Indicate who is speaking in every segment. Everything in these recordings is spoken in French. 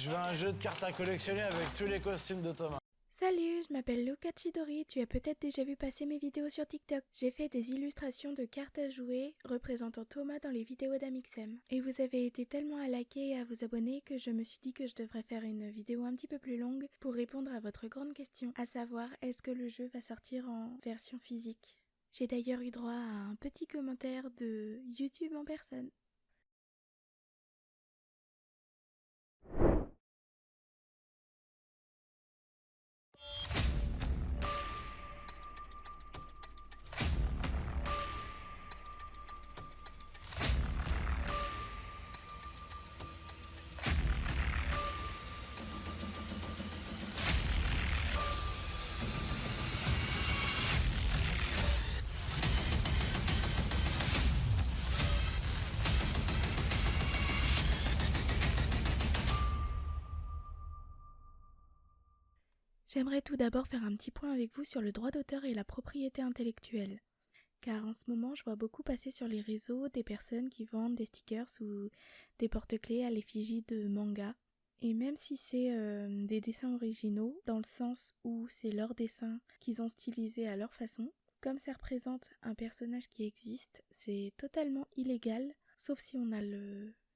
Speaker 1: Je veux un jeu de cartes à collectionner avec tous les costumes de Thomas.
Speaker 2: Salut, je m'appelle Luca Chidori, tu as peut-être déjà vu passer mes vidéos sur TikTok. J'ai fait des illustrations de cartes à jouer représentant Thomas dans les vidéos d'Amixem. Et vous avez été tellement à liker et à vous abonner que je me suis dit que je devrais faire une vidéo un petit peu plus longue pour répondre à votre grande question, à savoir est-ce que le jeu va sortir en version physique. J'ai d'ailleurs eu droit à un petit commentaire de YouTube en personne. J'aimerais tout d'abord faire un petit point avec vous sur le droit d'auteur et la propriété intellectuelle. Car en ce moment, je vois beaucoup passer sur les réseaux des personnes qui vendent des stickers ou des porte-clés à l'effigie de mangas. Et même si c'est des dessins originaux, dans le sens où c'est leur dessin qu'ils ont stylisé à leur façon, comme ça représente un personnage qui existe, c'est totalement illégal, sauf si on a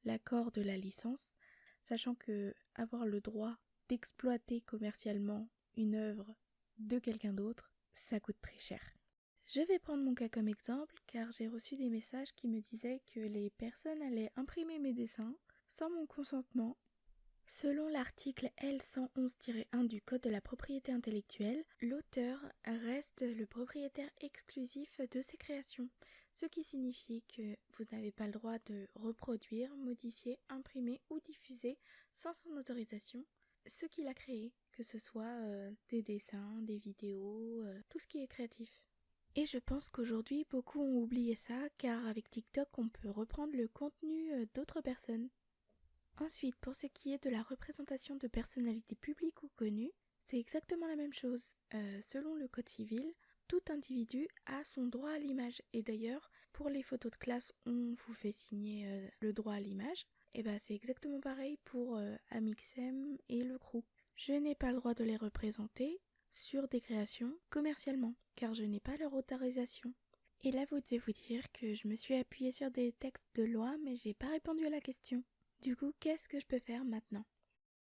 Speaker 2: l'accord de la licence, sachant que avoir le droit d'exploiter commercialement une œuvre de quelqu'un d'autre, ça coûte très cher. Je vais prendre mon cas comme exemple car j'ai reçu des messages qui me disaient que les personnes allaient imprimer mes dessins sans mon consentement. Selon l'article L111-1 du Code de la propriété intellectuelle, l'auteur reste le propriétaire exclusif de ses créations, ce qui signifie que vous n'avez pas le droit de reproduire, modifier, imprimer ou diffuser sans son autorisation ce qu'il a créé, que ce soit des dessins, des vidéos, tout ce qui est créatif. Et je pense qu'aujourd'hui, beaucoup ont oublié ça, car avec TikTok, on peut reprendre le contenu d'autres personnes. Ensuite, pour ce qui est de la représentation de personnalités publiques ou connues, c'est exactement la même chose. Selon le Code civil, tout individu a son droit à l'image. Et d'ailleurs, pour les photos de classe, on vous fait signer le droit à l'image. Et c'est exactement pareil pour Amixem et le Crew. Je n'ai pas le droit de les représenter sur des créations commercialement, car je n'ai pas leur autorisation. Et là, vous devez vous dire que je me suis appuyée sur des textes de loi, mais j'ai pas répondu à la question. Du coup, qu'est-ce que je peux faire maintenant ?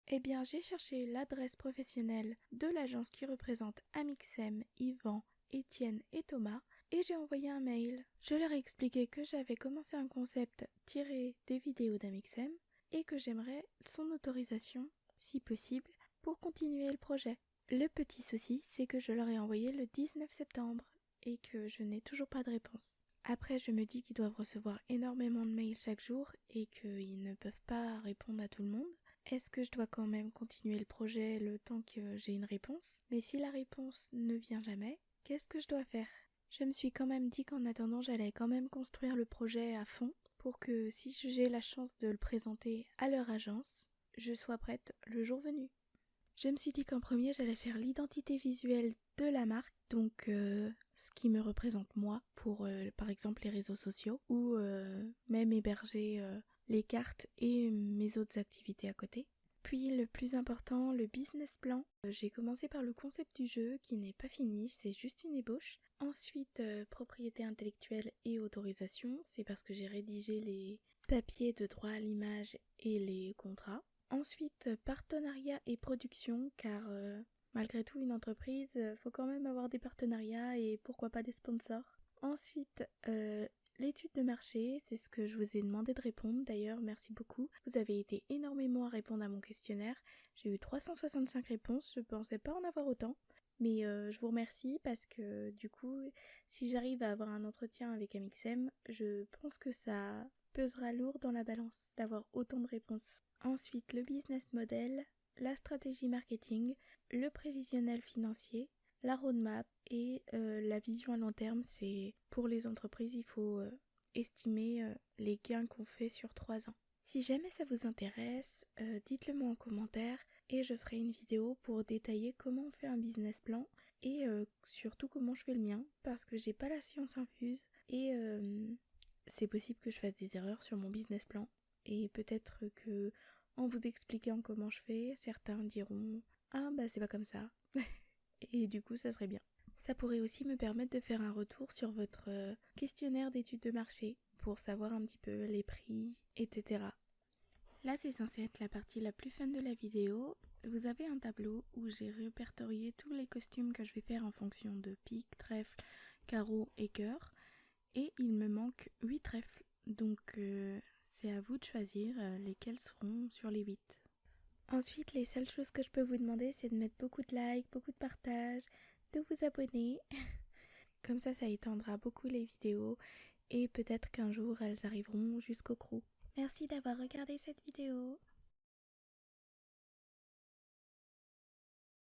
Speaker 2: Eh bien, j'ai cherché l'adresse professionnelle de l'agence qui représente Amixem, Yvan, Étienne et Thomas, et j'ai envoyé un mail. Je leur ai expliqué que j'avais commencé un concept tiré des vidéos d'Amixem et que j'aimerais son autorisation, si possible, pour continuer le projet. Le petit souci, c'est que je leur ai envoyé le 19 septembre et que je n'ai toujours pas de réponse. Après, je me dis qu'ils doivent recevoir énormément de mails chaque jour et qu'ils ne peuvent pas répondre à tout le monde. Est-ce que je dois quand même continuer le projet le temps que j'ai une réponse ? Mais si la réponse ne vient jamais, qu'est-ce que je dois faire ? Je me suis quand même dit qu'en attendant, j'allais quand même construire le projet à fond pour que si j'ai la chance de le présenter à leur agence, je sois prête le jour venu. Je me suis dit qu'en premier, j'allais faire l'identité visuelle de la marque, donc ce qui me représente moi pour par exemple les réseaux sociaux ou même héberger les cartes et mes autres activités à côté. Puis le plus important, le business plan. J'ai commencé par le concept du jeu qui n'est pas fini, c'est juste une ébauche. Ensuite, propriété intellectuelle et autorisation, c'est parce que j'ai rédigé les papiers de droit à l'image et les contrats. Ensuite, partenariat et production, car malgré tout, une entreprise, faut quand même avoir des partenariats et pourquoi pas des sponsors. Ensuite, l'étude de marché, c'est ce que je vous ai demandé de répondre. D'ailleurs, merci beaucoup. Vous avez été énormément à répondre à mon questionnaire. J'ai eu 365 réponses, je ne pensais pas en avoir autant. Mais je vous remercie parce que du coup, si j'arrive à avoir un entretien avec Amixem, je pense que ça pesera lourd dans la balance d'avoir autant de réponses. Ensuite, le business model, la stratégie marketing, le prévisionnel financier, la roadmap et la vision à long terme. C'est pour les entreprises, il faut estimer les gains qu'on fait sur 3 ans. Si jamais ça vous intéresse, dites-le moi en commentaire et je ferai une vidéo pour détailler comment on fait un business plan et surtout comment je fais le mien parce que j'ai pas la science infuse et c'est possible que je fasse des erreurs sur mon business plan et peut-être que en vous expliquant comment je fais. Certains diront « Ah bah c'est pas comme ça ». Et du coup ça serait bien. Ça pourrait aussi me permettre de faire un retour sur votre questionnaire d'études de marché pour savoir un petit peu les prix, etc. Là c'est censé être la partie la plus fun de la vidéo. Vous avez un tableau où j'ai répertorié tous les costumes que je vais faire en fonction de pique, trèfle, carreau et cœur. Et il me manque 8 trèfles, donc c'est à vous de choisir lesquels seront sur les 8. Ensuite, les seules choses que je peux vous demander, c'est de mettre beaucoup de likes, beaucoup de partages, de vous abonner. Comme ça étendra beaucoup les vidéos et peut-être qu'un jour elles arriveront jusqu'au crew. Merci d'avoir regardé cette vidéo.